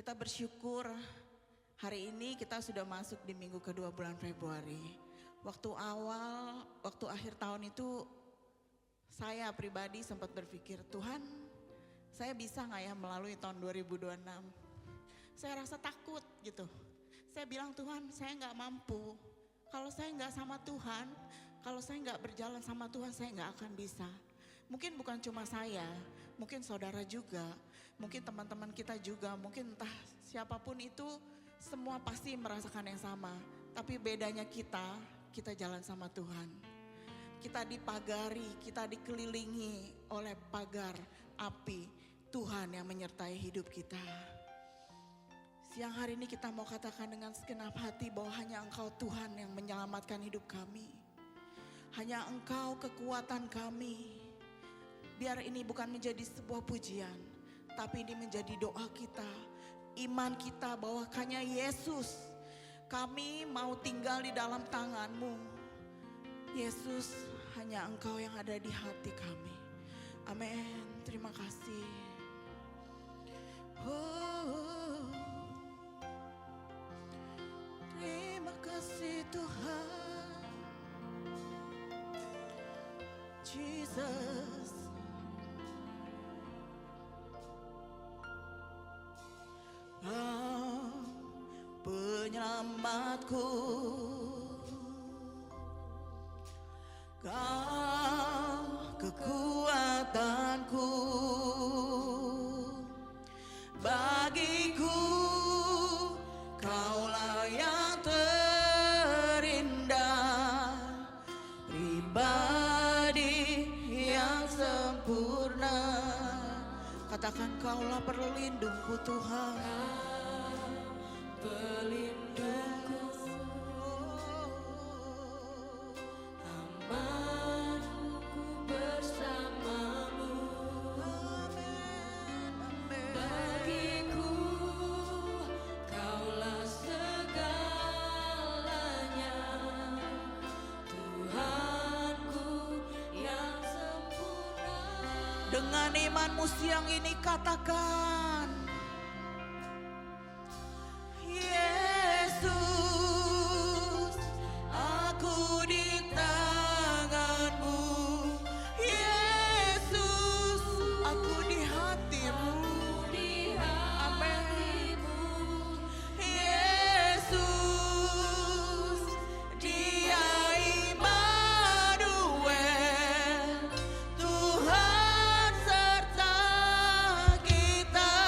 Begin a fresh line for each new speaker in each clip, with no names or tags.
Kita bersyukur hari ini kita sudah masuk di minggu kedua bulan Februari. Waktu akhir tahun itu saya pribadi sempat berpikir, Tuhan saya bisa gak ya melalui tahun 2026? Saya rasa takut gitu. Saya bilang, Tuhan saya gak mampu. Kalau saya gak sama Tuhan, kalau saya gak berjalan sama Tuhan, saya gak akan bisa. Mungkin bukan cuma saya, mungkin saudara juga, mungkin teman-teman kita juga, mungkin entah siapapun itu, semua pasti merasakan yang sama. Tapi bedanya kita jalan sama Tuhan. Kita dipagari, kita dikelilingi oleh pagar api Tuhan yang menyertai hidup kita. Siang hari ini kita mau katakan dengan segenap hati bahwa hanya Engkau Tuhan yang menyelamatkan hidup kami. Hanya Engkau kekuatan kami. Biar ini bukan menjadi sebuah pujian, tapi ini menjadi doa kita, iman kita bahwa hanya Yesus, kami mau tinggal di dalam tangan-Mu. Yesus, hanya Engkau yang ada di hati kami. Amin. Terima kasih. Terima kasih Tuhan. Jesus. Kau penyelamatku, Kau kekuatanku, bagiku Kaulah yang terindah, pribadi yang sempurna. Katakan, Kaulah pelindungku Tuhan. Pelindungku, amanku bersamamu. Amin, amin. Bagiku Kaulah segalanya, Tuhanku yang sempurna. Dengan imanmu siang ini katakan, Yesus, aku di tangan-Mu. Yesus, aku di hati-Mu. Amin. Yesus, Dia Immanuel, Tuhan serta kita.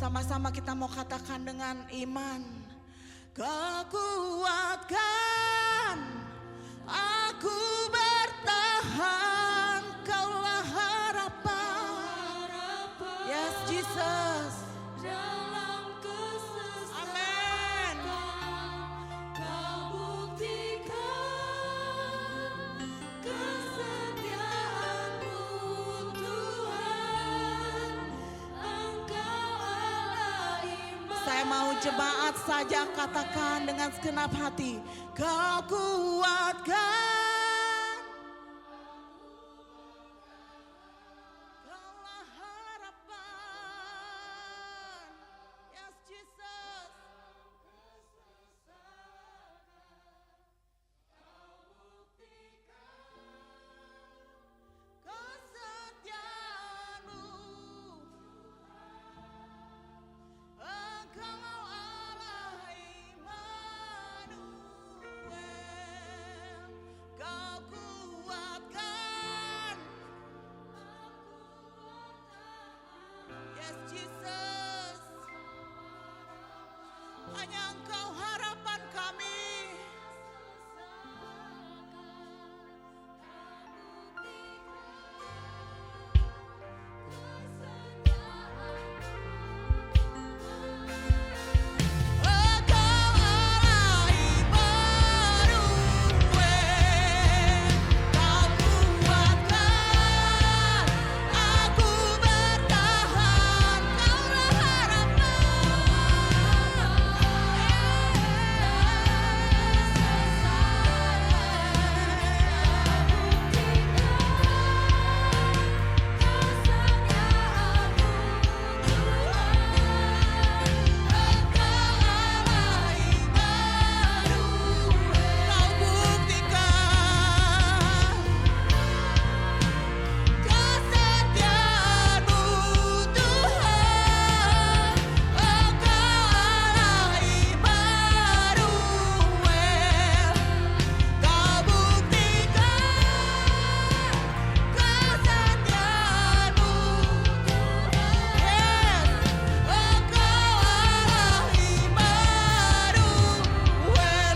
Sama-sama kita mau katakan dengan iman. Kau kuatkan aku bertahan, Kaulah harapan. Yes Jesus.
Dalam kesesatan
Amen.
Kau buktikan kesetiaan-Mu Tuhan. Engkau Allah iman.
Saya mau jemaat saja katakan dengan segenap hati. Kau kuatkan, Kaulah harapan. Yes Jesus. Kesetiaan-Mu, Engkau Allah Immanuel. Kau kuatkan, yes Jesus. Hanya Engkau harapan kami. Engkau Allah Immanuel. Kau kuatkan aku bertahan, Kaulah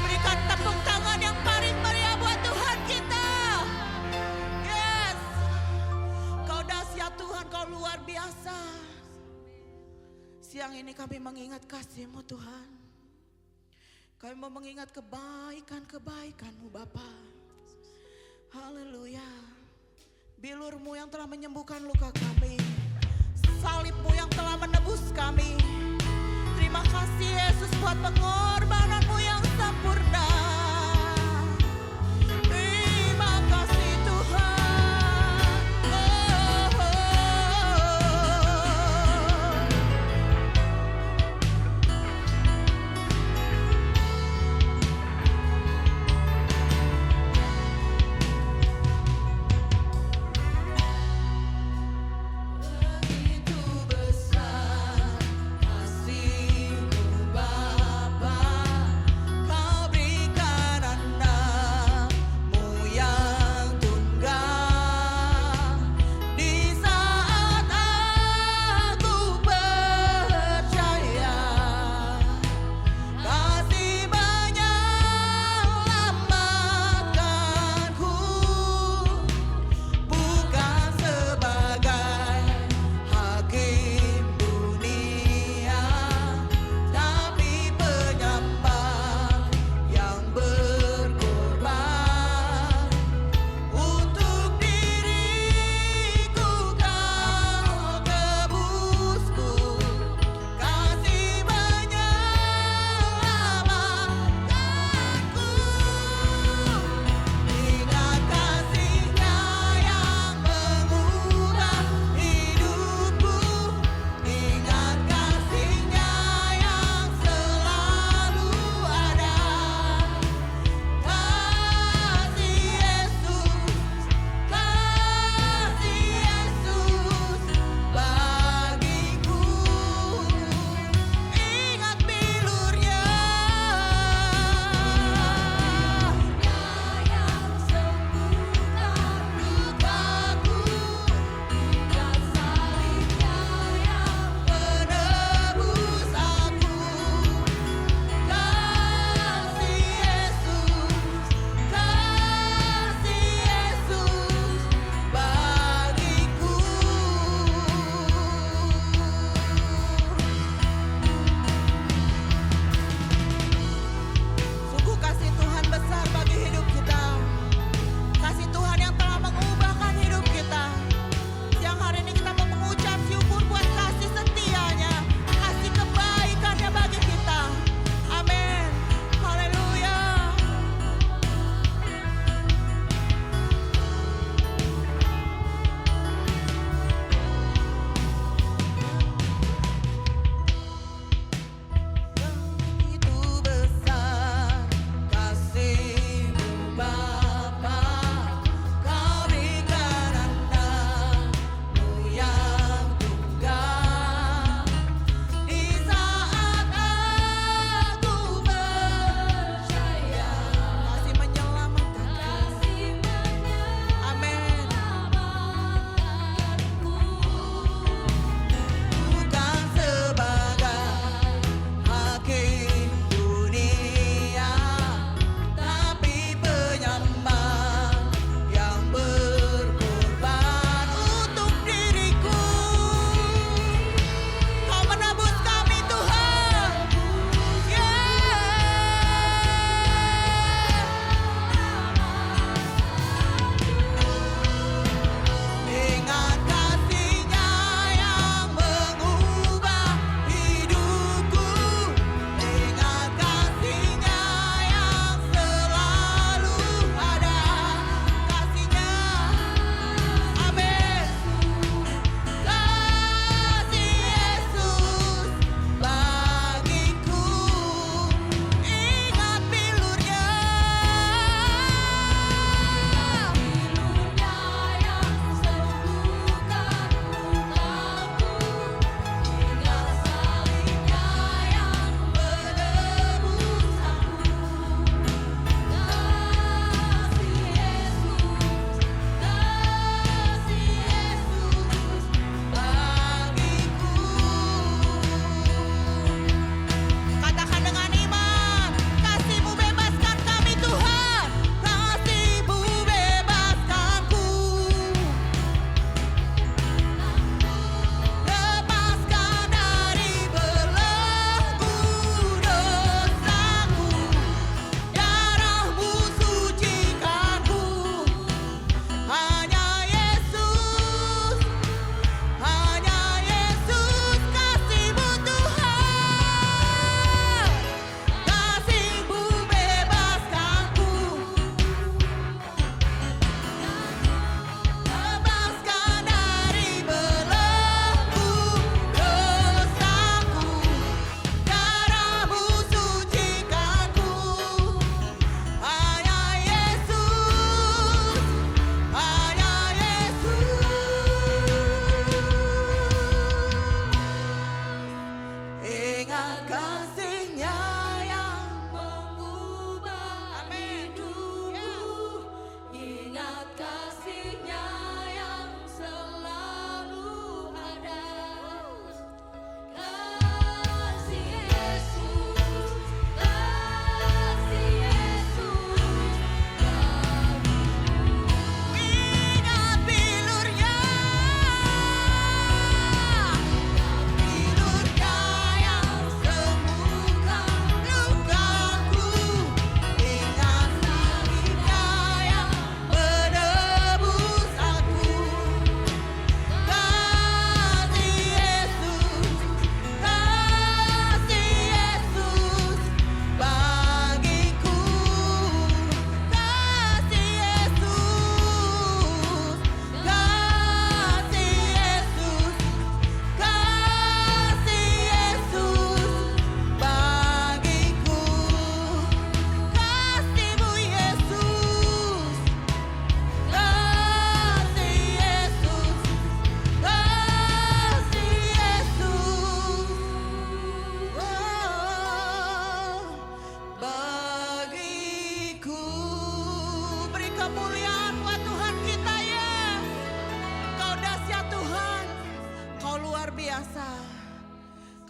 Berikan tepuk tangan yang paling meriah buat Tuhan kita. Yes. Kau dahsyat Tuhan, Kau luar biasa. Siang ini kami mengingat kasih-Mu Tuhan. Kami mau mengingat kebaikan-kebaikan-Mu Bapa. Haleluya. Bilur-Mu yang telah menyembuhkan luka kami. Salib-Mu yang telah menebus kami. Terima kasih Yesus buat pengorbanan-Mu yang sempurna. Terima kasih Tuhan. Oh, oh. Begitu besar kasih-Mu Bapa, Kau berikan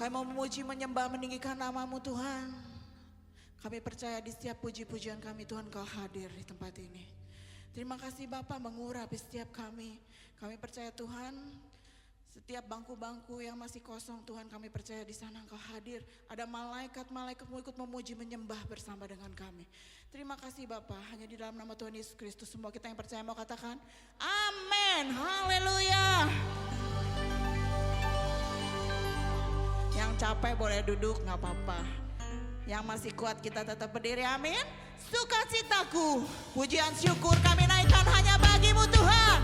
Kami mau memuji, menyembah, meninggikan nama-Mu Tuhan. Kami percaya di setiap puji-pujian kami Tuhan Kau hadir di tempat ini. Terima kasih Bapa mengurapi setiap kami. Kami percaya Tuhan, setiap bangku-bangku yang masih kosong Tuhan kami percaya di sana Engkau hadir. Ada malaikat-malaikatmu ikut memuji menyembah bersama dengan kami. Terima kasih Bapa, hanya di dalam nama Tuhan Yesus Kristus semua kita yang percaya mau katakan amin, haleluya. Yang capek boleh duduk gak apa-apa. Yang masih kuat kita tetap berdiri, amin. Sukacitaku, pujian syukur kami naikkan hanya bagi-Mu Tuhan.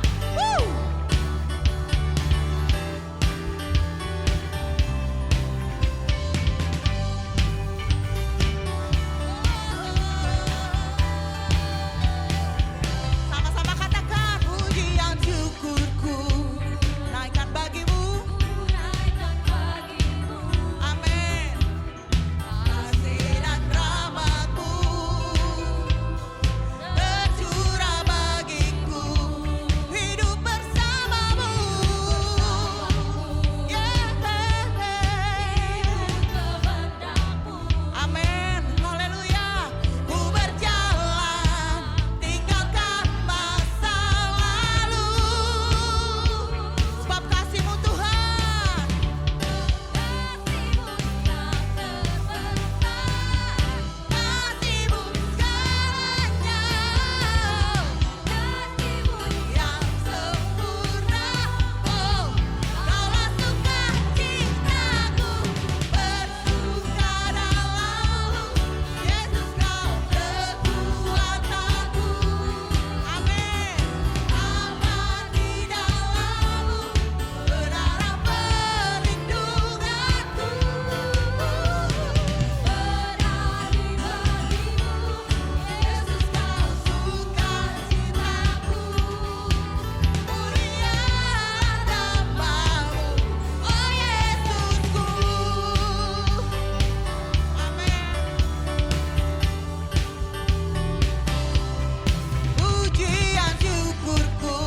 Sama-sama katakan pujian syukurku naikkan bagi-Mu. Amin. Kasih dan rahmat-Mu tercurah bagiku, hidup bersama-Mu. Amin, haleluya. Ku berjalan tinggalkan masa lalu, sebab kasih-Mu Tuhan. Kasih-Mu segalanya, yang sempurna. Oh, Kaulah sukacitaku, bersuka dalam-Mu. Yesus Kau kekuatanku. Amin. Aman di dalam-Mu, berharap perlindunganku. Berani bagimu, Yesus Kau sukacitaku. Mulia nama-Mu, oh Yesusku. Amin. Pujian syukurku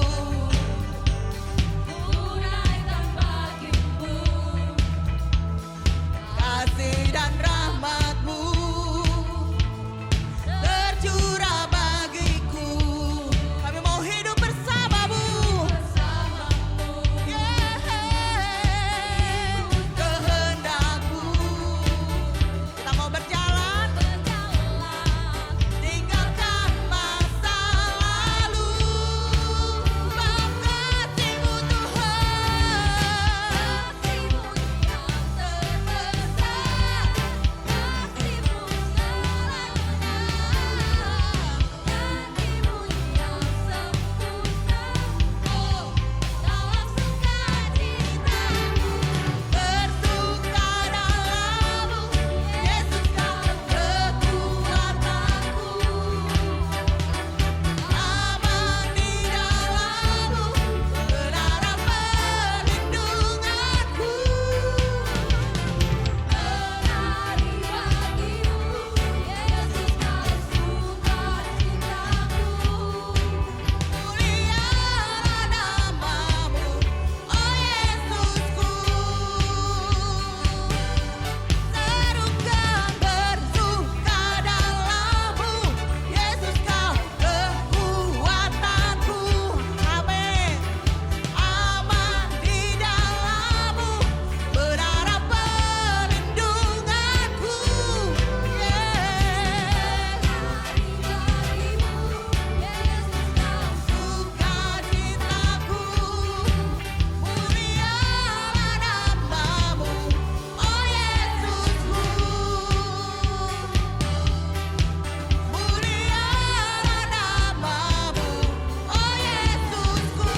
kasih dan rahmat-Mu tercurah bagiku. Kami mau hidup bersama-Mu. Kehendak-Mu. Kita mau berjalan tinggalkan masa lalu, sebab kasih-Mu Tuhan. Bersuka dalam-Mu, Yesus Kau kekuatanku. Aman di dalam-Mu, berharap perlindunganku. Berani bagimu, Yesus Kau sukacitaku. Mulialah nama-Mu, oh Yesusku. Serukan bersuka dalam-Mu, Yesus Kau kekuatanku. Amin. Aman di dalam-Mu, berharap perlindunganku. Sukacitaku, mulialah nama-Mu, oh Yesusku. Mulialah nama-Mu, oh Yesusku.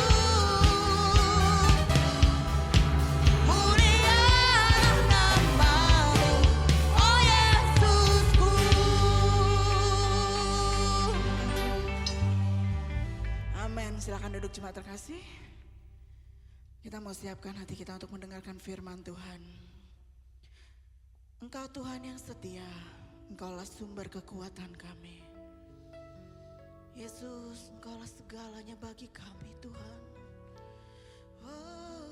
Mulialah nama-Mu, oh Yesusku. Amin. Silakan duduk jemaat terkasih. Kita mau siapkan hati kita untuk mendengarkan firman Tuhan. Engkau Tuhan yang setia, Engkaulah sumber kekuatan kami. Yesus, Engkaulah segalanya bagi kami Tuhan. Oh.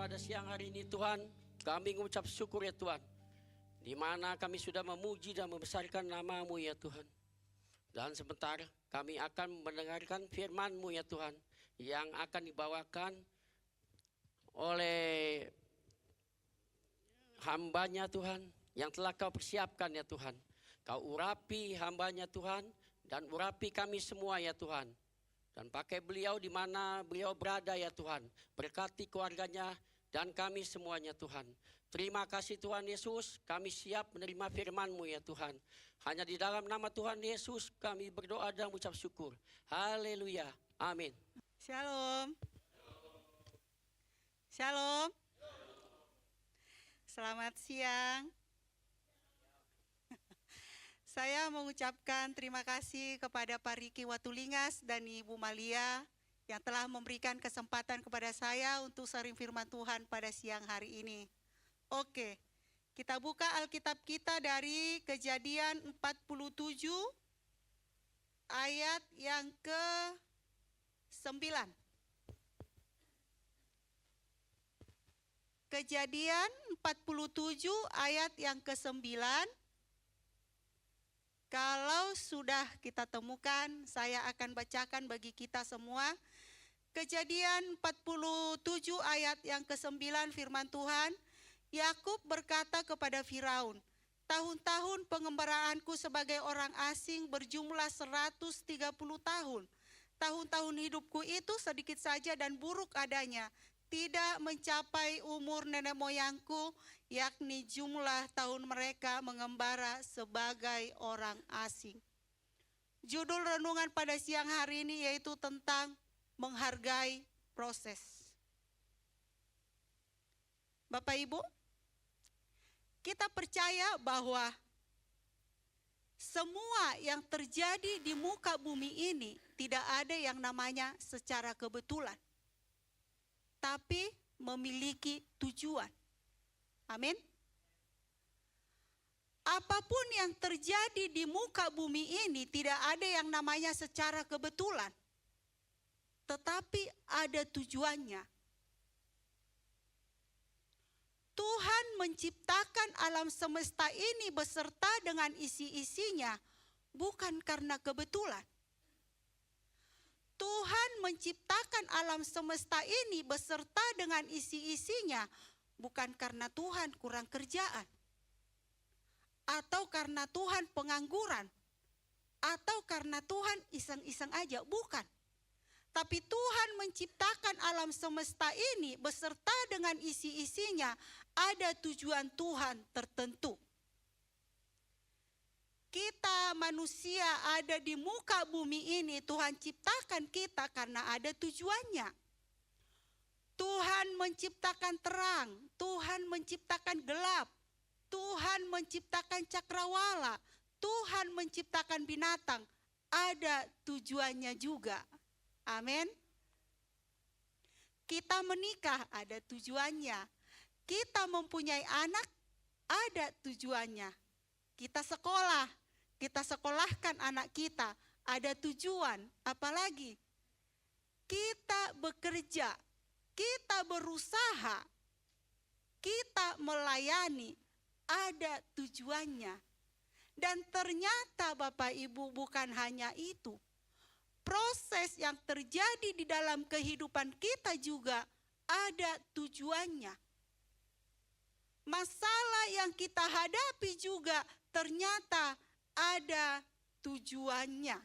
pada siang hari ini Tuhan, kami mengucap syukur ya Tuhan, di mana kami sudah memuji dan membesarkan nama-Mu ya Tuhan. Dan sebentar kami akan mendengarkan firman-Mu ya Tuhan, yang akan dibawakan oleh hamba-Nya Tuhan, yang telah Kau persiapkan ya Tuhan. Kau urapi hamba-Nya Tuhan, dan urapi kami semua ya Tuhan. Dan pakai beliau di mana beliau berada ya Tuhan. Berkati keluarganya dan kami semuanya Tuhan. Terima kasih Tuhan Yesus, kami siap menerima firman-Mu ya Tuhan. Hanya di dalam nama Tuhan Yesus kami berdoa dan mengucap syukur. Haleluya, amin.
Shalom. Shalom. Selamat siang. Saya mengucapkan terima kasih kepada Pak Riki Watulingas dan Ibu Malia yang telah memberikan kesempatan kepada saya untuk sharing firman Tuhan pada siang hari ini. Oke, kita buka Alkitab kita dari Kejadian 47 ayat yang ke-9. Kejadian 47 ayat yang ke-9. Kalau sudah kita temukan, saya akan bacakan bagi kita semua. Kejadian 47 ayat yang ke-9 firman Tuhan, Yakub berkata kepada Firaun, tahun-tahun pengembaraanku sebagai orang asing berjumlah 130 tahun. Tahun-tahun hidupku itu sedikit saja dan buruk adanya, tidak mencapai umur nenek moyangku, yakni jumlah tahun mereka mengembara sebagai orang asing. Judul renungan pada siang hari ini yaitu tentang menghargai proses. Bapak Ibu, kita percaya bahwa semua yang terjadi di muka bumi ini tidak ada yang namanya secara kebetulan, tapi memiliki tujuan. Amin. Apapun yang terjadi di muka bumi ini tidak ada yang namanya secara kebetulan, tetapi ada tujuannya. Tuhan menciptakan alam semesta ini beserta dengan isi-isinya bukan karena kebetulan. Tuhan menciptakan alam semesta ini beserta dengan isi-isinya bukan karena Tuhan kurang kerjaan, atau karena Tuhan pengangguran, atau karena Tuhan iseng-iseng aja, bukan. Tapi Tuhan menciptakan alam semesta ini beserta dengan isi-isinya, ada tujuan Tuhan tertentu. Kita manusia ada di muka bumi ini, Tuhan ciptakan kita karena ada tujuannya. Tuhan menciptakan terang, Tuhan menciptakan gelap, Tuhan menciptakan cakrawala, Tuhan menciptakan binatang, ada tujuannya juga. Amin. Kita menikah ada tujuannya, kita mempunyai anak ada tujuannya. Kita sekolah, kita sekolahkan anak kita, ada tujuan. Apalagi kita bekerja, kita berusaha, kita melayani, ada tujuannya. Dan ternyata Bapak Ibu bukan hanya itu. Proses yang terjadi di dalam kehidupan kita juga ada tujuannya. Masalah yang kita hadapi juga ternyata ada tujuannya.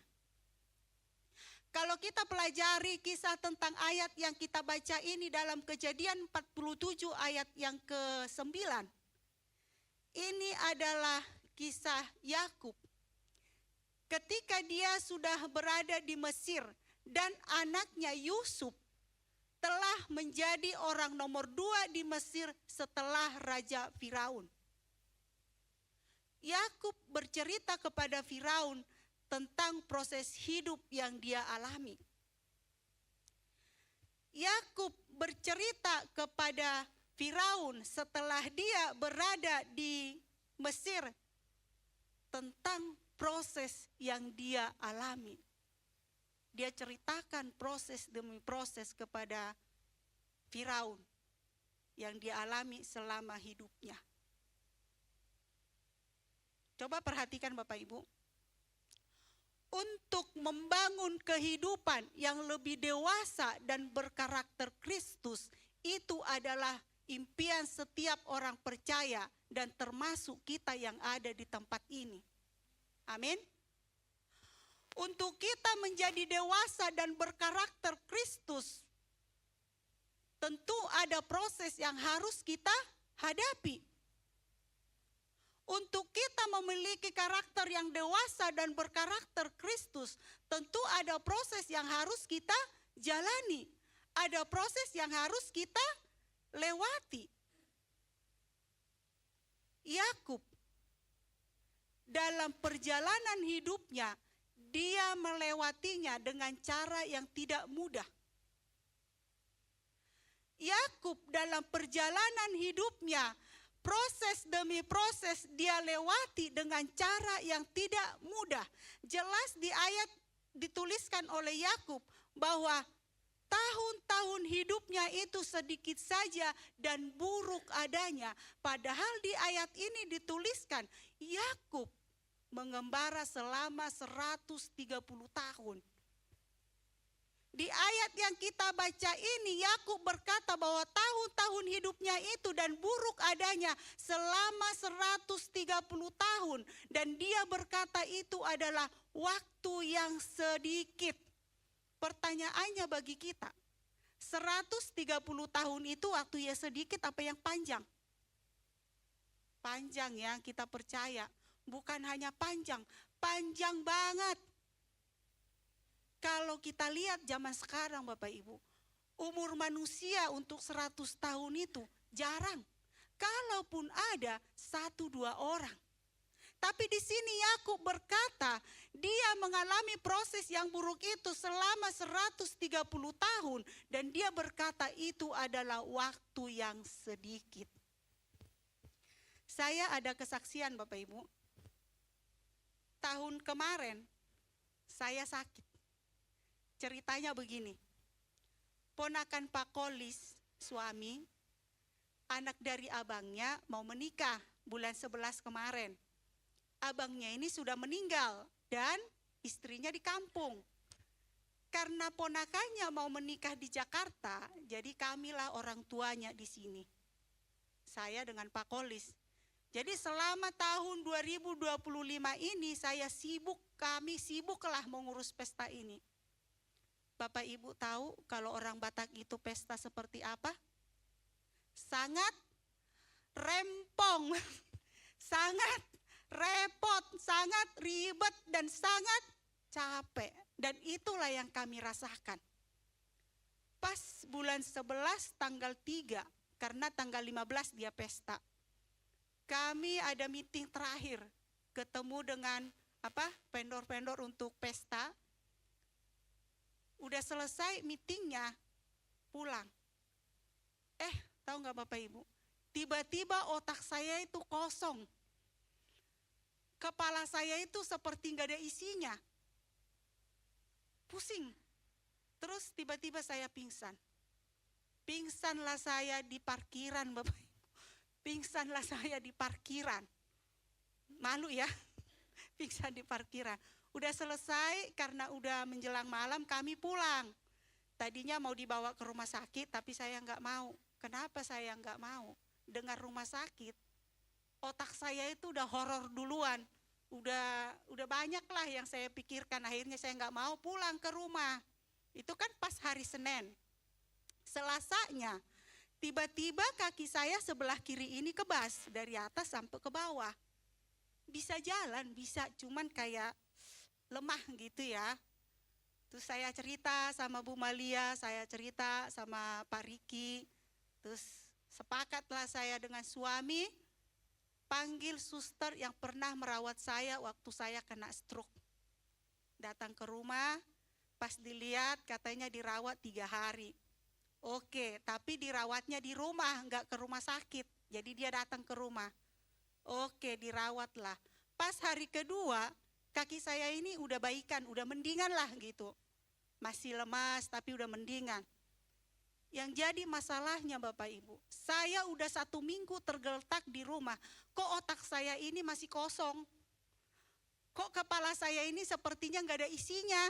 Kalau kita pelajari kisah tentang ayat yang kita baca ini dalam Kejadian 47 ayat yang ke-9. Ini adalah kisah Yakub. Ketika dia sudah berada di Mesir dan anaknya Yusuf telah menjadi orang nomor 2 di Mesir setelah Raja Firaun. Yakub bercerita kepada Firaun tentang proses hidup yang dia alami. Yakub bercerita kepada Firaun setelah dia berada di Mesir tentang proses yang dia alami. Dia ceritakan proses demi proses kepada Firaun. yang dia alami selama hidupnya. Coba perhatikan Bapak Ibu. Untuk membangun kehidupan yang lebih dewasa dan berkarakter Kristus, itu adalah impian setiap orang percaya dan termasuk kita yang ada di tempat ini. Amin. Untuk kita menjadi dewasa dan berkarakter Kristus, tentu ada proses yang harus kita hadapi. Untuk kita memiliki karakter yang dewasa dan berkarakter Kristus, tentu ada proses yang harus kita jalani. Ada proses yang harus kita lewati. Yakub dalam perjalanan hidupnya, dia melewatinya dengan cara yang tidak mudah. Yakub dalam perjalanan hidupnya, proses demi proses dia lewati dengan cara yang tidak mudah. Jelas di ayat dituliskan oleh Yakub bahwa tahun-tahun hidupnya itu sedikit saja dan buruk adanya. Padahal di ayat ini dituliskan Yakub mengembara selama 130 tahun. Di ayat yang kita baca ini, Yakub berkata bahwa tahun-tahun hidupnya itu dan buruk adanya selama 130 tahun. Dan dia berkata itu adalah waktu yang sedikit. Pertanyaannya bagi kita, 130 tahun itu waktu yang sedikit apa yang panjang? Panjang ya, kita percaya. Bukan hanya panjang, panjang banget. Kalau kita lihat zaman sekarang Bapak Ibu, umur manusia untuk 100 tahun itu jarang. Kalaupun ada 1-2 orang. Tapi di sini Yakub berkata, dia mengalami proses yang buruk itu selama 130 tahun. Dan dia berkata itu adalah waktu yang sedikit. Saya ada kesaksian Bapak Ibu. Tahun kemarin saya sakit. Ceritanya begini, ponakan Pak Kolis, suami, anak dari abangnya mau menikah bulan 11 kemarin. Abangnya ini sudah meninggal dan istrinya di kampung. Karena ponakannya mau menikah di Jakarta, jadi kamilah orang tuanya di sini. Saya dengan Pak Kolis. Jadi selama tahun 2025 ini kami sibuklah mengurus pesta ini. Bapak Ibu tahu kalau orang Batak itu pesta seperti apa? Sangat rempong, sangat repot, sangat ribet dan sangat capek. Dan itulah yang kami rasakan. Pas bulan 11 tanggal 3, karena tanggal 15 dia pesta. Kami ada meeting terakhir, ketemu dengan vendor-vendor untuk pesta. Udah selesai meetingnya, pulang. Tahu nggak Bapak Ibu? Tiba-tiba otak saya itu kosong. Kepala saya itu seperti nggak ada isinya. Pusing. Terus tiba-tiba saya pingsan. Pingsanlah saya di parkiran Bapak Ibu. Pingsanlah saya di parkiran. Malu ya, pingsan di parkiran. Udah selesai karena udah menjelang malam kami pulang. Tadinya mau dibawa ke rumah sakit tapi saya nggak mau. Kenapa saya nggak mau? Dengar rumah sakit, otak saya itu udah horor duluan. Udah banyak lah yang saya pikirkan. Akhirnya saya nggak mau pulang ke rumah. Itu kan pas hari Senin. Selasanya, tiba-tiba kaki saya sebelah kiri ini kebas dari atas sampai ke bawah. Bisa jalan, bisa, cuman kayak lemah gitu ya. Terus saya cerita sama Bu Malia, saya cerita sama Pak Riki. Terus sepakatlah saya dengan suami panggil suster yang pernah merawat saya waktu saya kena stroke. Datang ke rumah, pas dilihat katanya dirawat 3 hari. Oke, tapi dirawatnya di rumah, enggak ke rumah sakit. Jadi dia datang ke rumah. Oke, dirawatlah. Pas hari kedua, kaki saya ini udah baikan, udah mendingan lah gitu. Masih lemas tapi udah mendingan. Yang jadi masalahnya Bapak Ibu, saya udah 1 minggu tergeletak di rumah. Kok otak saya ini masih kosong? Kok kepala saya ini sepertinya gak ada isinya?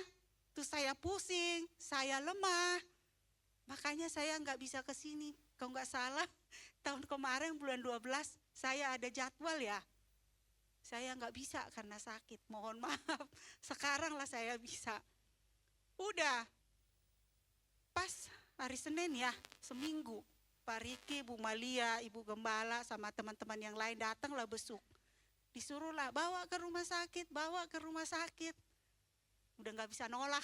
Terus saya pusing, saya lemah. Makanya saya gak bisa ke sini. Kalau gak salah tahun kemarin bulan 12 saya ada jadwal ya. Saya gak bisa karena sakit, mohon maaf. Sekarang lah saya bisa. Udah, pas hari Senin ya, seminggu. Pak Riki, Bu Malia, Ibu Gembala sama teman-teman yang lain datanglah besuk. Disuruhlah bawa ke rumah sakit, bawa ke rumah sakit. Udah gak bisa nolak.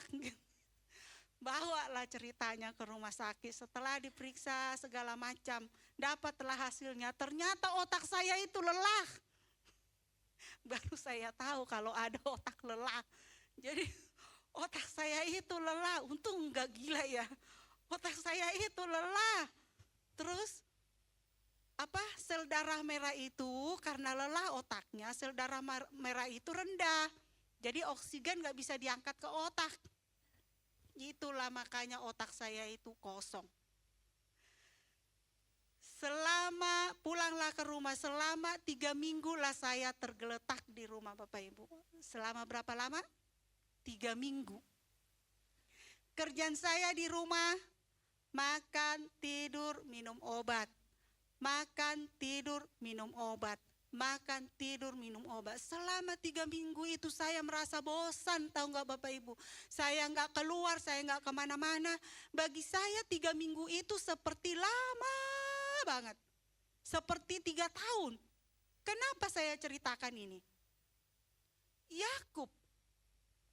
Bawalah ceritanya ke rumah sakit. Setelah diperiksa segala macam, dapatlah hasilnya. Ternyata otak saya itu lelah. Baru saya tahu kalau ada otak lelah. Jadi otak saya itu lelah. Untung enggak gila ya. Otak saya itu lelah. Terus sel darah merah itu karena lelah otaknya, sel darah merah itu rendah. Jadi oksigen enggak bisa diangkat ke otak. Itulah makanya otak saya itu kosong. Pulanglah ke rumah, selama 3 minggu lah saya tergeletak di rumah Bapak Ibu. Selama berapa lama? 3 minggu. Kerjaan saya di rumah, makan, tidur, minum obat. Makan, tidur, minum obat. Makan, tidur, minum obat. Selama 3 minggu itu saya merasa bosan, tahu gak Bapak Ibu? Saya gak keluar, saya gak kemana-mana. Bagi saya 3 minggu itu seperti lama banget. Seperti 3 tahun. Kenapa saya ceritakan ini? Yakub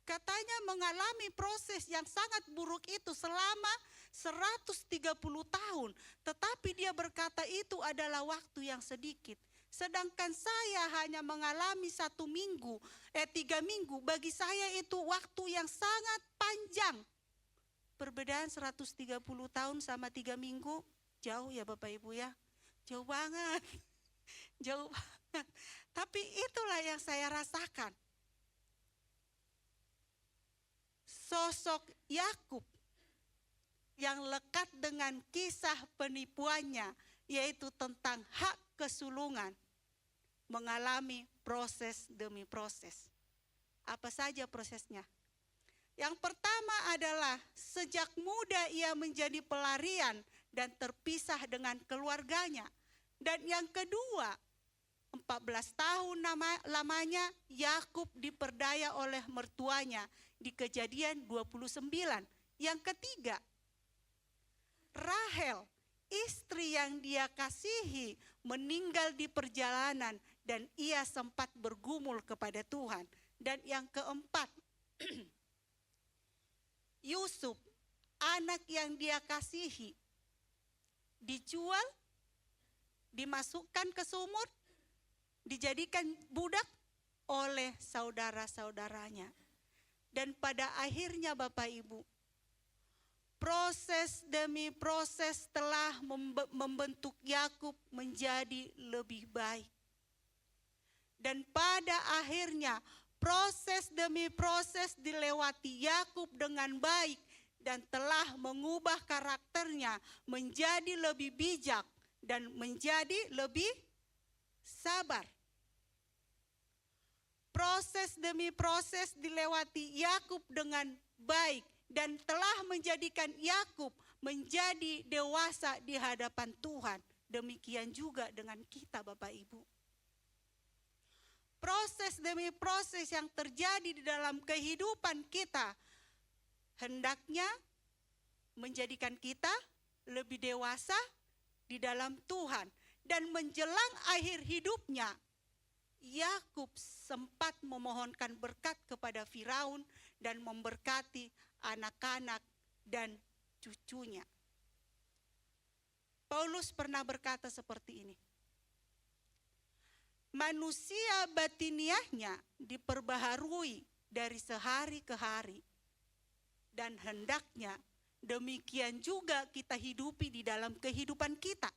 katanya mengalami proses yang sangat buruk itu selama 130 tahun. Tetapi dia berkata itu adalah waktu yang sedikit. Sedangkan saya hanya mengalami 3 minggu. Bagi saya itu waktu yang sangat panjang. Perbedaan 130 tahun sama 3 minggu, jauh ya Bapak Ibu ya. Jauh banget. Jauh banget. Tapi itulah yang saya rasakan. Sosok Yakub yang lekat dengan kisah penipuannya, yaitu tentang hak kesulungan, mengalami proses demi proses. Apa saja prosesnya? Yang pertama adalah sejak muda ia menjadi pelarian dan terpisah dengan keluarganya. Dan yang kedua, 14 tahun lamanya Yakub diperdaya oleh mertuanya di Kejadian 29. Yang ketiga, Rahel, istri yang dia kasihi, meninggal di perjalanan dan ia sempat bergumul kepada Tuhan. Dan yang keempat, Yusuf, anak yang dia kasihi, dijual, dimasukkan ke sumur, dijadikan budak oleh saudara-saudaranya. Dan pada akhirnya Bapak Ibu, proses demi proses telah membentuk Yakub menjadi lebih baik. Dan pada akhirnya proses demi proses dilewati Yakub dengan baik dan telah mengubah karakternya menjadi lebih bijak dan menjadi lebih sabar. Proses demi proses dilewati Yakub dengan baik dan telah menjadikan Yakub menjadi dewasa di hadapan Tuhan. Demikian juga dengan kita Bapak Ibu. Proses demi proses yang terjadi di dalam kehidupan kita hendaknya menjadikan kita lebih dewasa di dalam Tuhan. Dan menjelang akhir hidupnya, Yakub sempat memohonkan berkat kepada Firaun dan memberkati anak-anak dan cucunya. Paulus pernah berkata seperti ini. Manusia batiniahnya diperbaharui dari sehari ke hari. Dan hendaknya demikian juga kita hidupi di dalam kehidupan kita.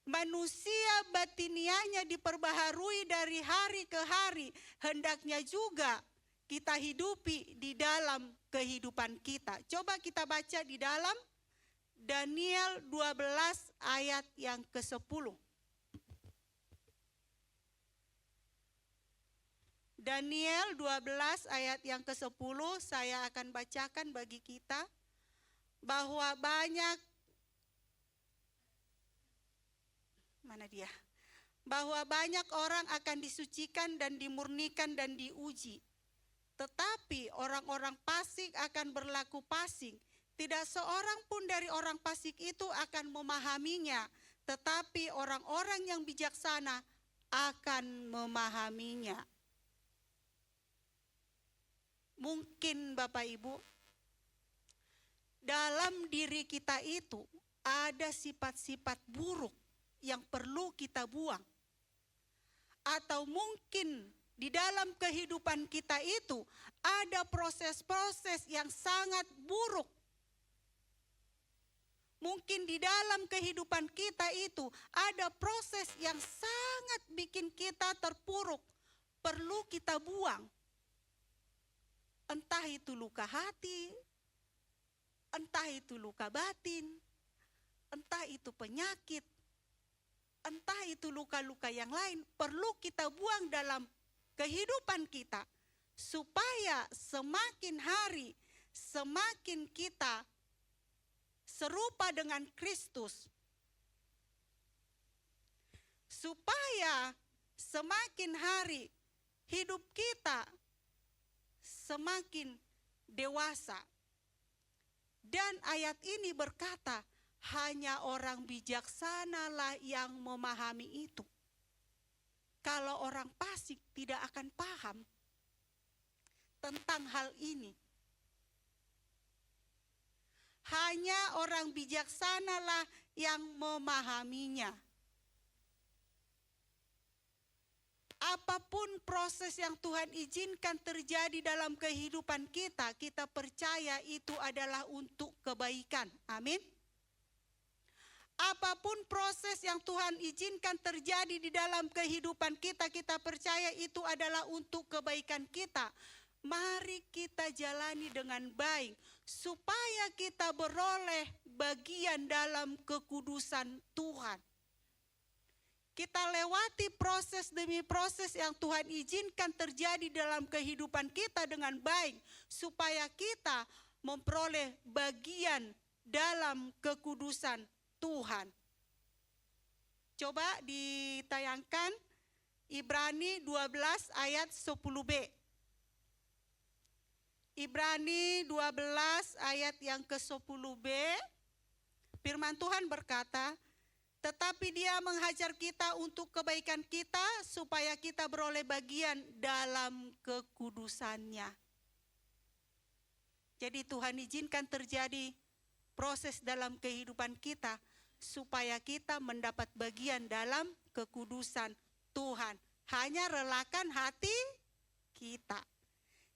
Manusia batiniahnya diperbaharui dari hari ke hari. Hendaknya juga kita hidupi di dalam kehidupan kita. Coba kita baca di dalam Daniel 12 ayat yang ke-10. Daniel 12 ayat yang ke-10 saya akan bacakan bagi kita bahwa banyak orang akan disucikan dan dimurnikan dan diuji. Tetapi orang-orang fasik akan berlaku fasik. Tidak seorang pun dari orang fasik itu akan memahaminya, tetapi orang-orang yang bijaksana akan memahaminya. Mungkin Bapak Ibu, dalam diri kita itu ada sifat-sifat buruk yang perlu kita buang. Atau mungkin di dalam kehidupan kita itu ada proses-proses yang sangat buruk. Mungkin di dalam kehidupan kita itu ada proses yang sangat bikin kita terpuruk, perlu kita buang. Entah itu luka hati, entah itu luka batin, entah itu penyakit, entah itu luka-luka yang lain, perlu kita buang dalam kehidupan kita, supaya semakin hari, semakin kita serupa dengan Kristus, supaya semakin hari hidup kita semakin dewasa. Dan ayat ini berkata, hanya orang bijaksanalah yang memahami itu. Kalau orang fasik tidak akan paham tentang hal ini. Hanya orang bijaksanalah yang memahaminya. Apapun proses yang Tuhan izinkan terjadi dalam kehidupan kita, kita percaya itu adalah untuk kebaikan. Amin. Apapun proses yang Tuhan izinkan terjadi di dalam kehidupan kita, kita percaya itu adalah untuk kebaikan kita. Mari kita jalani dengan baik, supaya kita beroleh bagian dalam kekudusan Tuhan. Kita lewati proses demi proses yang Tuhan izinkan terjadi dalam kehidupan kita dengan baik, supaya kita memperoleh bagian dalam kekudusan Tuhan. Coba ditayangkan Ibrani 12 ayat 10b. Ibrani 12 ayat yang ke-10b, firman Tuhan berkata, tetapi Dia menghajar kita untuk kebaikan kita, supaya kita beroleh bagian dalam kekudusannya. Jadi Tuhan izinkan terjadi proses dalam kehidupan kita, supaya kita mendapat bagian dalam kekudusan Tuhan. Hanya relakan hati kita.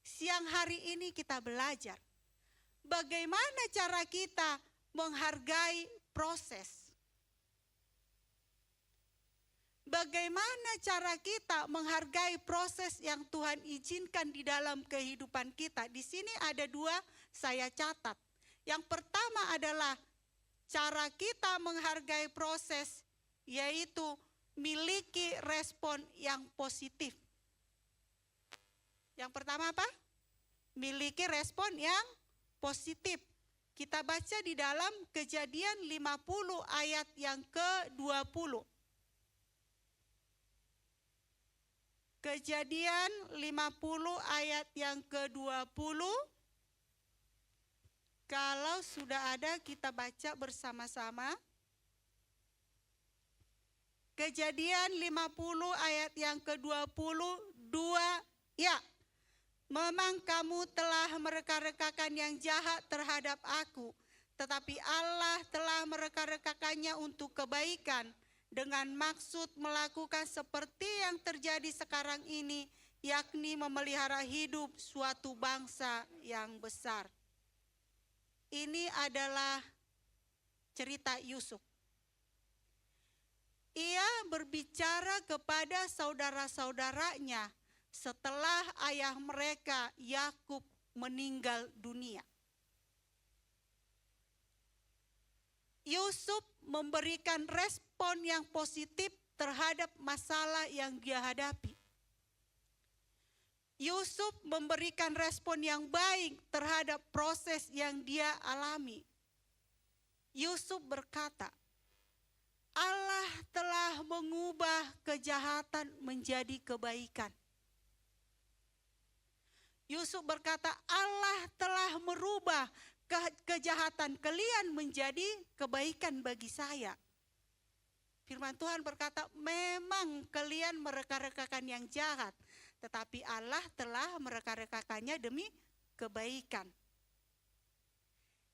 Siang hari ini kita belajar bagaimana cara kita menghargai proses. Bagaimana cara kita menghargai proses yang Tuhan izinkan di dalam kehidupan kita. Di sini ada dua saya catat. Yang pertama adalah cara kita menghargai proses, yaitu miliki respon yang positif. Yang pertama apa? Miliki respon yang positif. Kita baca di dalam Kejadian 50 ayat yang ke-20. Kejadian 50 ayat yang ke-20. Kalau sudah ada kita baca bersama-sama. Kejadian 50 ayat yang ke-22. Ya, memang kamu telah mereka-rekakan yang jahat terhadap aku, tetapi Allah telah mereka-rekakannya untuk kebaikan, dengan maksud melakukan seperti yang terjadi sekarang ini, yakni memelihara hidup suatu bangsa yang besar. Ini adalah cerita Yusuf. Ia berbicara kepada saudara-saudaranya setelah ayah mereka Yakub meninggal dunia. Yusuf memberikan respon yang positif terhadap masalah yang dia hadapi. Yusuf memberikan respon yang baik terhadap proses yang dia alami. Yusuf berkata, Allah telah mengubah kejahatan menjadi kebaikan. Yusuf berkata, Allah telah merubah kejahatan kalian menjadi kebaikan bagi saya. Firman Tuhan berkata, memang kalian mereka-rekakan yang jahat, tetapi Allah telah mereka-rekakannya demi kebaikan.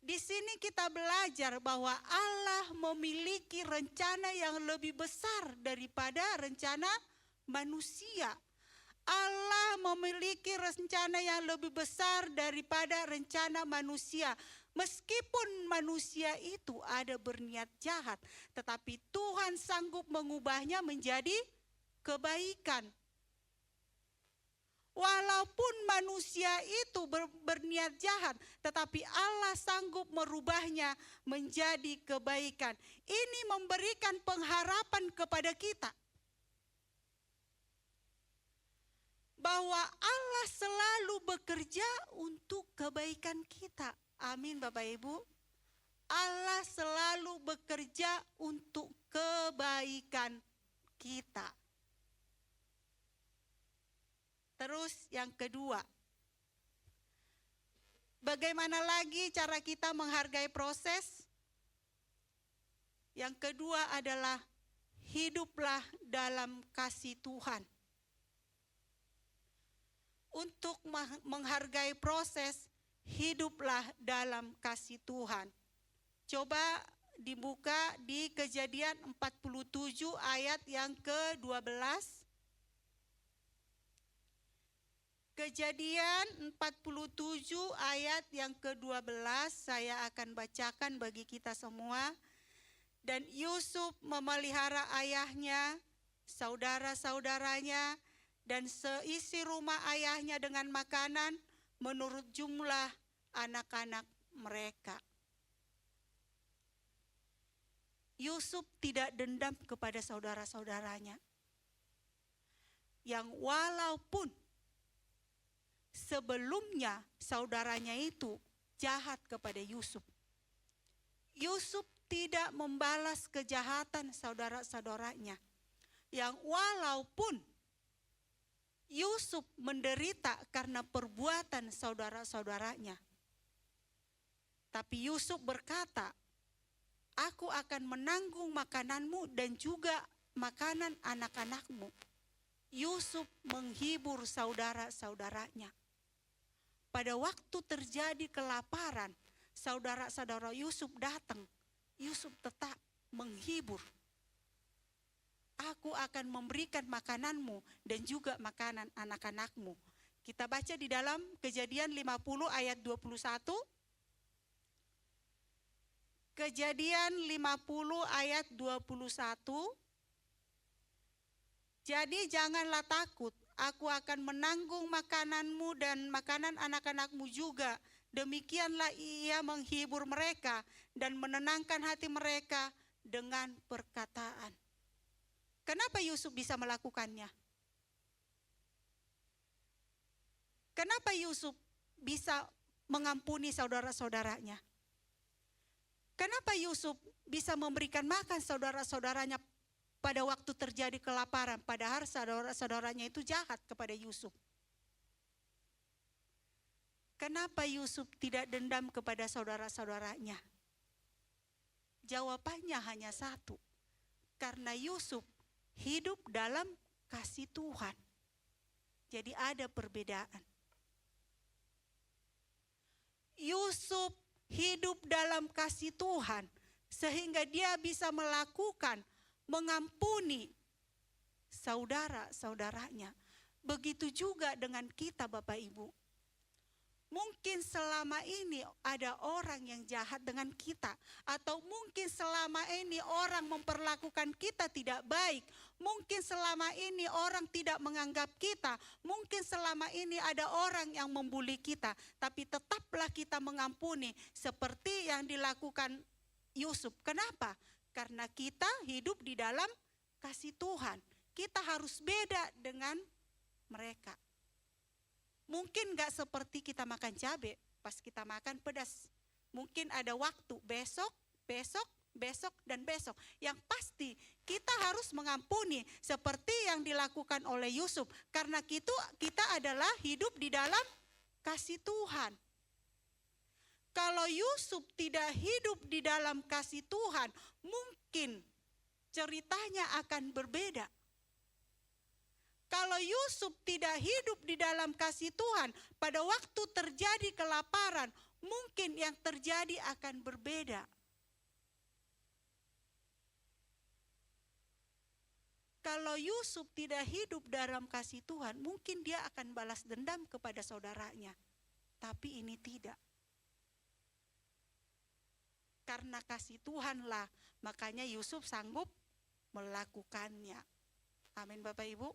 Di sini kita belajar bahwa Allah memiliki rencana yang lebih besar daripada rencana manusia. Allah memiliki rencana yang lebih besar daripada rencana manusia. Meskipun manusia itu ada berniat jahat, tetapi Tuhan sanggup mengubahnya menjadi kebaikan. Walaupun manusia itu berniat jahat, tetapi Allah sanggup merubahnya menjadi kebaikan. Ini memberikan pengharapan kepada kita, bahwa Allah selalu bekerja untuk kebaikan kita. Amin Bapak Ibu. Allah selalu bekerja untuk kebaikan kita. Terus yang kedua, bagaimana lagi cara kita menghargai proses? Yang kedua adalah hiduplah dalam kasih Tuhan. Untuk menghargai proses, hiduplah dalam kasih Tuhan. Coba dibuka di Kejadian 47 ayat yang ke-12. Kejadian 47 ayat yang ke-12 saya akan bacakan bagi kita semua. Dan Yusuf memelihara ayahnya, saudara-saudaranya, dan seisi rumah ayahnya dengan makanan menurut jumlah anak-anak mereka. Yusuf tidak dendam kepada saudara-saudaranya, yang walaupun sebelumnya saudaranya itu jahat kepada Yusuf. Yusuf tidak membalas kejahatan saudara-saudaranya, yang walaupun Yusuf menderita karena perbuatan saudara-saudaranya, tapi Yusuf berkata, aku akan menanggung makananmu dan juga makanan anak-anakmu. Yusuf menghibur saudara-saudaranya. Pada waktu terjadi kelaparan, saudara-saudara Yusuf datang. Yusuf tetap menghibur. Aku akan memberikan makananmu dan juga makanan anak-anakmu. Kita baca di dalam Kejadian 50 ayat 21. Kejadian 50 ayat 21. Jadi janganlah takut, aku akan menanggung makananmu dan makanan anak-anakmu juga. Demikianlah ia menghibur mereka dan menenangkan hati mereka dengan perkataan. Kenapa Yusuf bisa melakukannya? Kenapa Yusuf bisa mengampuni saudara-saudaranya? Kenapa Yusuf bisa memberikan makan saudara-saudaranya pada waktu terjadi kelaparan, padahal saudara-saudaranya itu jahat kepada Yusuf? Kenapa Yusuf tidak dendam kepada saudara-saudaranya? Jawabannya hanya satu, karena Yusuf hidup dalam kasih Tuhan. Jadi ada perbedaan. Yusuf hidup dalam kasih Tuhan sehingga dia bisa melakukan mengampuni saudara-saudaranya. Begitu juga dengan kita Bapak Ibu. Mungkin selama ini ada orang yang jahat dengan kita, atau mungkin selama ini orang memperlakukan kita tidak baik, mungkin selama ini orang tidak menganggap kita, mungkin selama ini ada orang yang membuli kita, tapi tetaplah kita mengampuni seperti yang dilakukan Yusuf. Kenapa? Karena kita hidup di dalam kasih Tuhan. Kita harus beda dengan mereka. Mungkin gak seperti kita makan cabai, pas kita makan pedas. Mungkin ada waktu besok, dan besok. Yang pasti kita harus mengampuni seperti yang dilakukan oleh Yusuf. Karena kita adalah hidup di dalam kasih Tuhan. Kalau Yusuf tidak hidup di dalam kasih Tuhan, mungkin ceritanya akan berbeda. Kalau Yusuf tidak hidup di dalam kasih Tuhan, pada waktu terjadi kelaparan, mungkin yang terjadi akan berbeda. Kalau Yusuf tidak hidup dalam kasih Tuhan, mungkin dia akan balas dendam kepada saudaranya. Tapi ini tidak. Karena kasih Tuhanlah, makanya Yusuf sanggup melakukannya. Amin Bapak Ibu.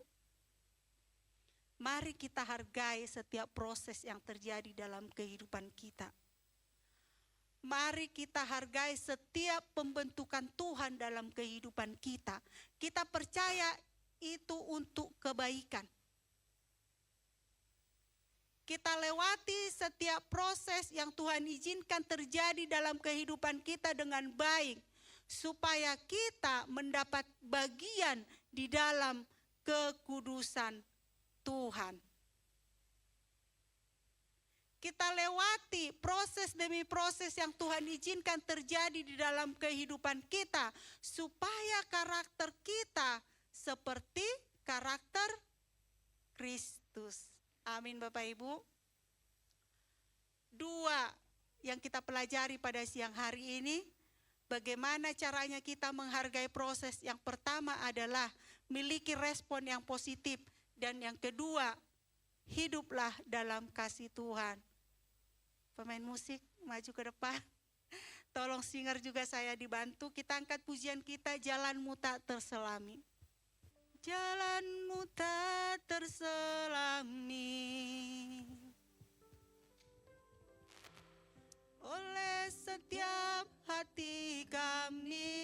Mari kita hargai setiap proses yang terjadi dalam kehidupan kita. Mari kita hargai setiap pembentukan Tuhan dalam kehidupan kita. Kita percaya itu untuk kebaikan. Kita lewati setiap proses yang Tuhan izinkan terjadi dalam kehidupan kita dengan baik, supaya kita mendapat bagian di dalam kekudusan Tuhan. Kita lewati proses demi proses yang Tuhan izinkan terjadi di dalam kehidupan kita, supaya karakter kita seperti karakter Kristus. Amin Bapak Ibu. 2 yang kita pelajari pada siang hari ini, bagaimana caranya kita menghargai proses. Yang pertama adalah miliki respon yang positif. Dan yang kedua, hiduplah dalam kasih Tuhan. Pemain musik maju ke depan. Tolong singer juga saya dibantu. Kita angkat pujian kita, Jalanmu Tak Terselami. Jalanmu tak terselami oleh setiap hati kami.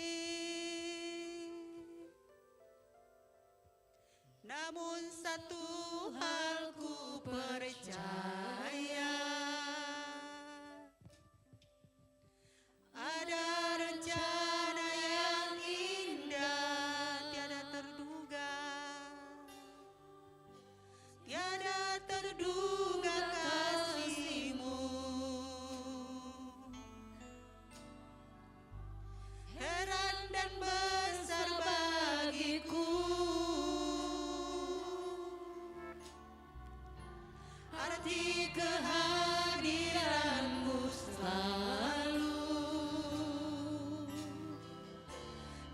Namun satu hal ku percaya, ada rencana yang indah tiada terduga, tiada terduga kasih-Mu. Heran dan besar bagiku arti kehadiran-Mu selalu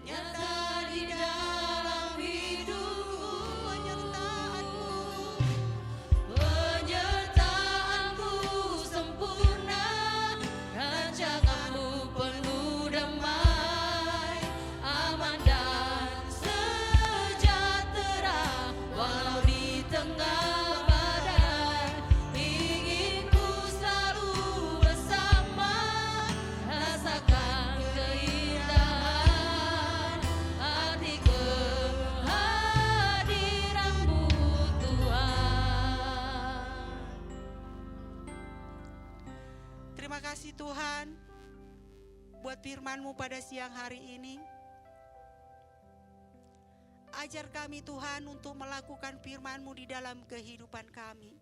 nyata di dalam hidupku. Penyertaan-Mu sempurna, rancangan-Mu penuh damai, aman dan sejahtera walau di tengah badai. Ingin ku selalu bersama, rasakan keindahan arti kehadiran-Mu Tuhan. Terima kasih Tuhan buat firman-Mu pada siang hari ini. Ajar kami Tuhan untuk melakukan firman-Mu di dalam kehidupan kami.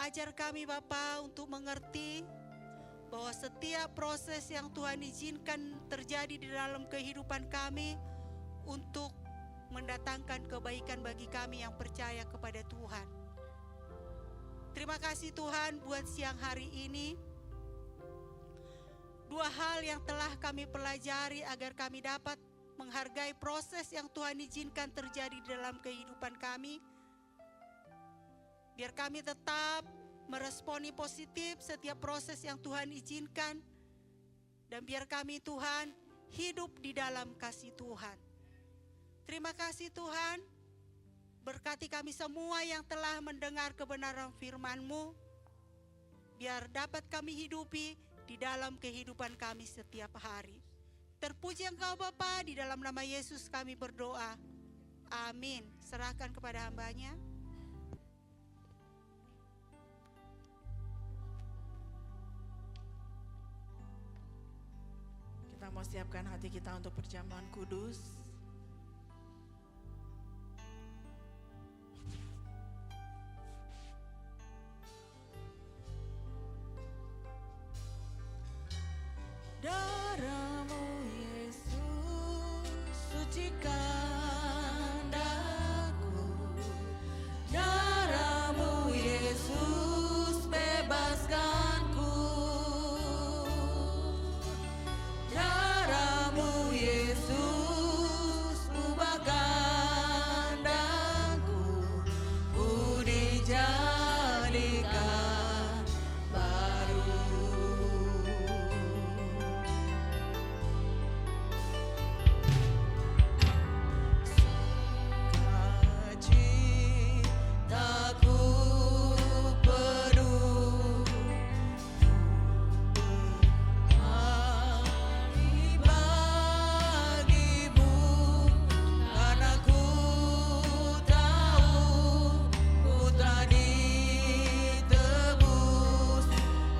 Ajar kami Bapa untuk mengerti bahwa setiap proses yang Tuhan izinkan terjadi di dalam kehidupan kami untuk mendatangkan kebaikan bagi kami yang percaya kepada Tuhan. Terima kasih Tuhan buat siang hari ini. 2 hal yang telah kami pelajari agar kami dapat menghargai proses yang Tuhan izinkan terjadi dalam kehidupan kami. Biar kami tetap meresponi positif setiap proses yang Tuhan izinkan. Dan biar kami Tuhan hidup di dalam kasih Tuhan. Terima kasih Tuhan. Berkati kami semua yang telah mendengar kebenaran firman-Mu. Biar dapat kami hidupi di dalam kehidupan kami setiap hari. Terpuji Engkau Bapa, di dalam nama Yesus kami berdoa. Amin. Serahkan kepada hamba-Nya.
Kita mau siapkan hati kita untuk perjamuan kudus. Darah-Mu Yesus, sucikan daku. Darah-Mu Yesus, bebaskanku. Darah-Mu Yesus, ubahkan daku. Ku dijadikan baru. Cintaku penuh hanya bagimu, karena ku tahu ku telah ditebus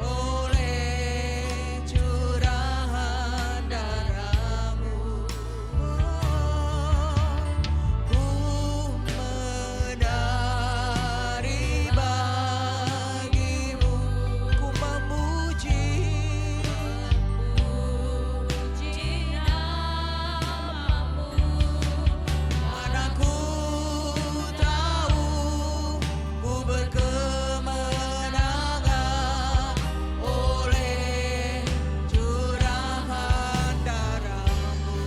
oleh curahan darah-Mu. Ku menari bagimu, ku memuji karena ku tahu ku berkemenangan oleh curahan darah-Mu.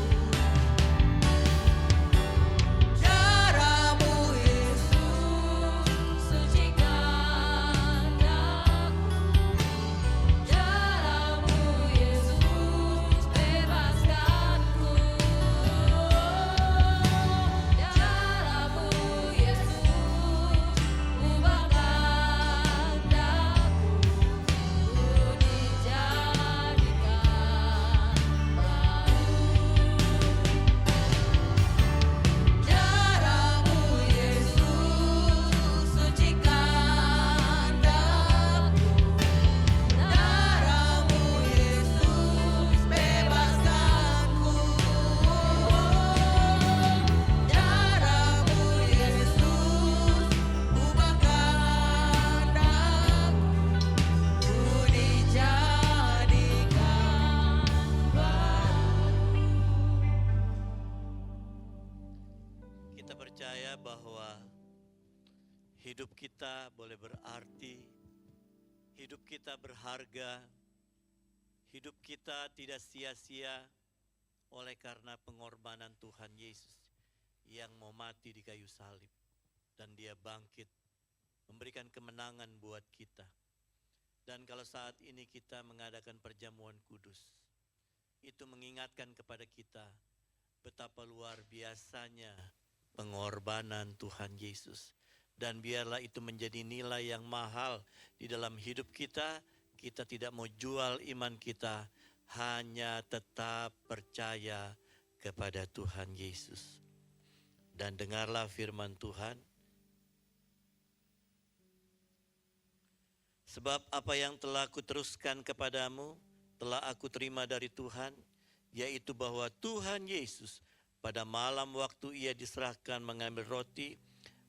Darah-Mu Yesus,
Sucikan daku, darah-Mu Yesus, bebaskanku. Darah-Mu Yesus, ubahkan daku, ku dijadikan baru. Darah-Mu Yesus, sucikan daku. Darah-Mu Yesus, bebaskanku. Darah-Mu Yesus, ubahkan daku, ku dijadikan baru.
Kita percaya bahwa hidup kita boleh berarti, hidup kita berharga, hidup kita tidak sia-sia oleh karena pengorbanan Tuhan Yesus yang mau mati di kayu salib dan Dia bangkit memberikan kemenangan buat kita. Dan kalau saat ini kita mengadakan perjamuan kudus, itu mengingatkan kepada kita betapa luar biasanya pengorbanan Tuhan Yesus. Dan biarlah itu menjadi nilai yang mahal di dalam hidup kita. Kita tidak mau jual iman kita, hanya tetap percaya kepada Tuhan Yesus. Dan dengarlah firman Tuhan. Sebab apa yang telah kuteruskan kepadamu, telah aku terima dari Tuhan, yaitu bahwa Tuhan Yesus pada malam waktu Ia diserahkan mengambil roti,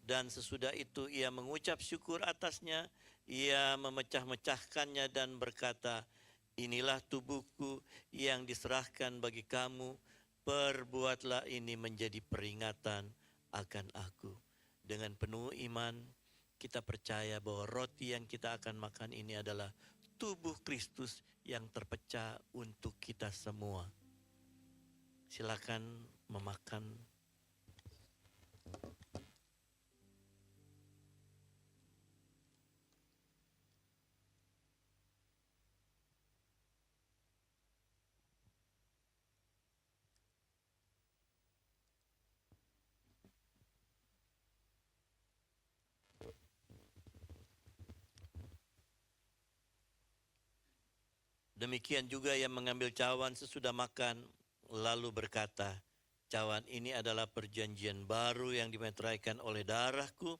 dan sesudah itu Ia mengucap syukur atasnya, Ia memecah-mecahkannya dan berkata, inilah tubuhku yang diserahkan bagi kamu, perbuatlah ini menjadi peringatan akan aku. Dengan penuh iman, kita percaya bahwa roti yang kita akan makan ini adalah tubuh Kristus yang terpecah untuk kita semua. Silakan memakan. Demikian juga yang mengambil cawan sesudah makan, lalu berkata, cawan ini adalah perjanjian baru yang dimeteraikan oleh darahku.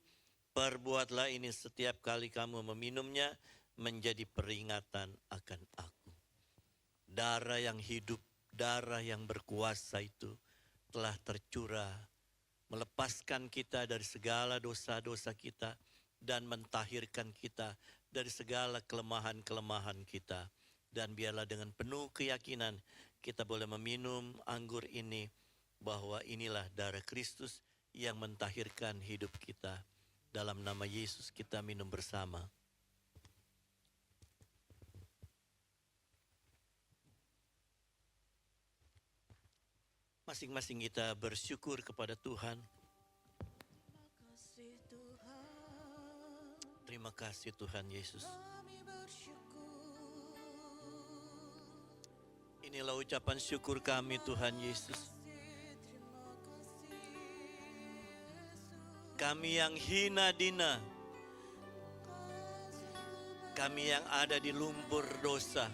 Perbuatlah ini setiap kali kamu meminumnya menjadi peringatan akan aku. Darah yang hidup, darah yang berkuasa itu telah tercurah, melepaskan kita dari segala dosa-dosa kita dan mentahirkan kita dari segala kelemahan-kelemahan kita. Dan biarlah dengan penuh keyakinan kita boleh meminum anggur ini, bahwa inilah darah Kristus yang mentahirkan hidup kita. Dalam nama Yesus kita minum bersama. Masing-masing kita bersyukur kepada Tuhan.
Kasih Tuhan,
Terima kasih Tuhan Yesus.
kami bersyukur.
Inilah ucapan syukur kami Tuhan Yesus.
Terima kasih Yesus.
Kami yang hina dina, kami yang ada di lumpur dosa,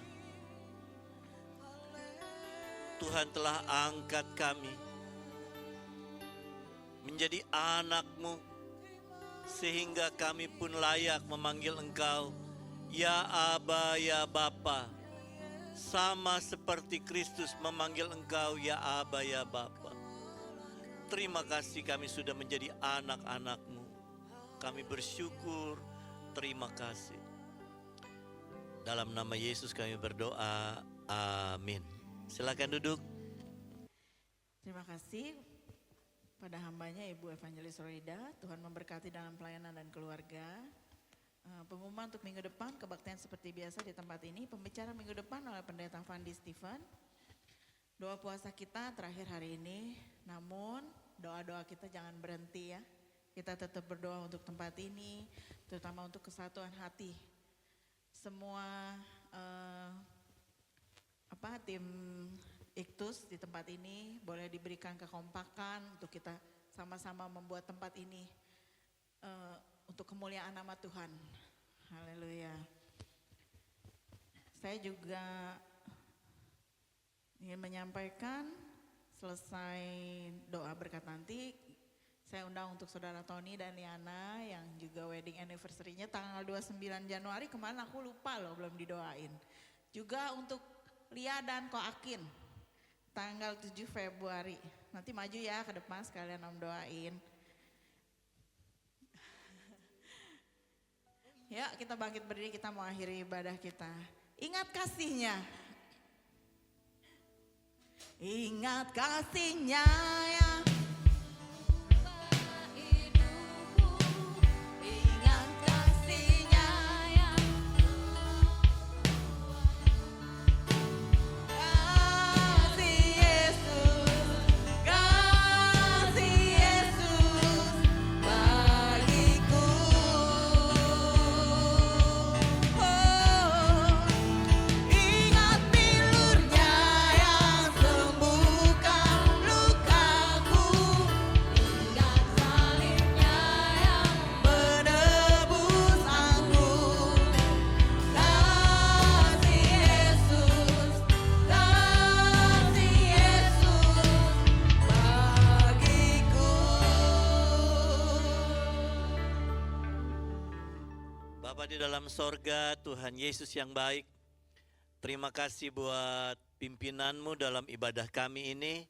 Tuhan telah angkat kami menjadi anak-Mu, sehingga kami pun layak memanggil Engkau, Ya Aba, Ya Bapa. Sama seperti Kristus memanggil Engkau, Ya Aba, Ya Bapa. Terima kasih kami sudah menjadi anak-anak-Mu. Kami bersyukur, terima kasih. Dalam nama Yesus kami berdoa, amin. Silakan duduk.
Terima kasih pada hambanya Ibu Evangelis Roida. Tuhan memberkati dalam pelayanan dan keluarga. Pengumuman untuk minggu depan, kebaktian seperti biasa di tempat ini. Pembicara minggu depan oleh Pendeta Fandi Stephen. Doa puasa kita terakhir hari ini, namun doa-doa kita jangan berhenti ya. Kita tetap berdoa untuk tempat ini, terutama untuk kesatuan hati. Semua tim Iktus di tempat ini boleh diberikan kekompakan untuk kita sama-sama membuat tempat ini untuk kemuliaan nama Tuhan. Haleluya. Saya juga ingin menyampaikan, selesai doa berkat nanti, saya undang untuk saudara Tony dan Liana yang juga wedding anniversary-nya tanggal 29 Januari, kemarin aku lupa loh belum didoain. Juga untuk Lia dan Koakin tanggal 7 Februari. Nanti maju ya ke depan sekalian om doain. Ya, kita bangkit berdiri, kita mau akhiri ibadah kita. Ingat kasihnya. Ingat kasihnya yang
hidupku, ingat kasihnya yang
kasih Yesus bagiku. Ingat bilurnya yang sembuhkan lukaku,
ingat salibnya yang
menebus aku. Kasih Yesus bagiku.
Bapa di dalam sorga, Tuhan Yesus yang baik, terima kasih buat pimpinan-Mu dalam ibadah kami ini.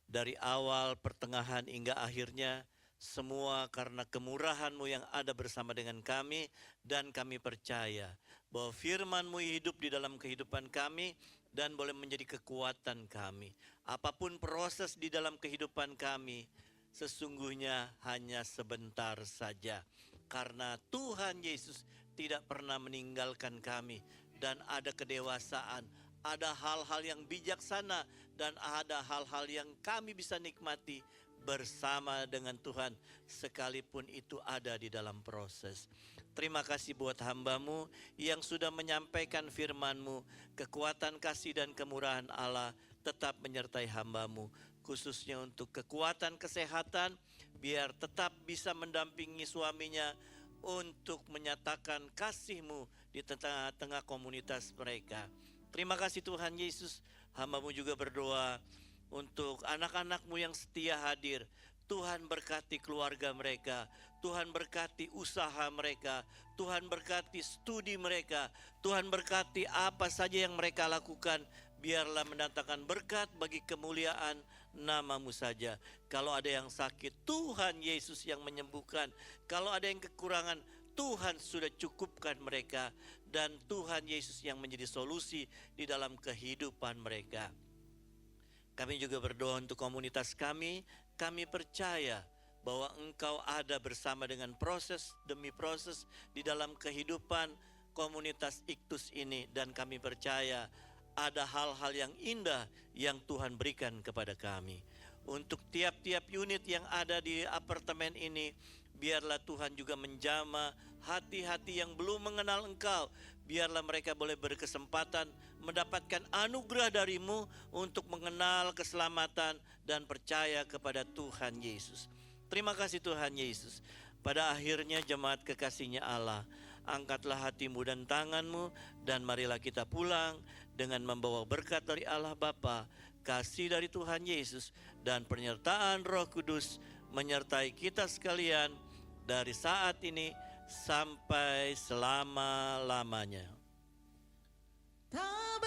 Dari awal, pertengahan hingga akhirnya, semua karena kemurahan-Mu yang ada bersama dengan kami. Dan kami percaya bahwa firman-Mu hidup di dalam kehidupan kami dan boleh menjadi kekuatan kami. Apapun proses di dalam kehidupan kami, sesungguhnya hanya sebentar saja. Karena Tuhan Yesus tidak pernah meninggalkan kami. Dan ada kedewasaan, ada hal-hal yang bijaksana, dan ada hal-hal yang kami bisa nikmati bersama dengan Tuhan, sekalipun itu ada di dalam proses. Terima kasih buat hamba-Mu yang sudah menyampaikan firman-Mu. Kekuatan kasih dan kemurahan Allah tetap menyertai hamba-Mu, khususnya untuk kekuatan kesehatan, biar tetap bisa mendampingi suaminya untuk menyatakan kasih-Mu di tengah-tengah komunitas mereka. Terima kasih Tuhan Yesus, hamba-Mu juga berdoa untuk anak-anak-Mu yang setia hadir. Tuhan berkati keluarga mereka, Tuhan berkati usaha mereka, Tuhan berkati studi mereka, Tuhan berkati apa saja yang mereka lakukan. Biarlah mendatangkan berkat bagi kemuliaan nama-Mu saja. Kalau ada yang sakit, Tuhan Yesus yang menyembuhkan. Kalau ada yang kekurangan, Tuhan sudah cukupkan mereka. Dan Tuhan Yesus yang menjadi solusi di dalam kehidupan mereka. Kami juga berdoa untuk komunitas kami. Kami percaya bahwa Engkau ada bersama dengan proses demi proses di dalam kehidupan komunitas Iktus ini. Dan kami percaya ada hal-hal yang indah yang Tuhan berikan kepada kami. Untuk tiap-tiap unit yang ada di apartemen ini, biarlah Tuhan juga menjamah hati-hati yang belum mengenal Engkau. Biarlah mereka boleh berkesempatan mendapatkan anugerah dari-Mu untuk mengenal keselamatan dan percaya kepada Tuhan Yesus. Terima kasih Tuhan Yesus. Pada akhirnya jemaat kekasihnya Allah, angkatlah hatimu dan tanganmu dan marilah kita pulang dengan membawa berkat dari Allah Bapa, kasih dari Tuhan Yesus, dan penyertaan Roh Kudus menyertai kita sekalian dari saat ini sampai selama-lamanya.
Tak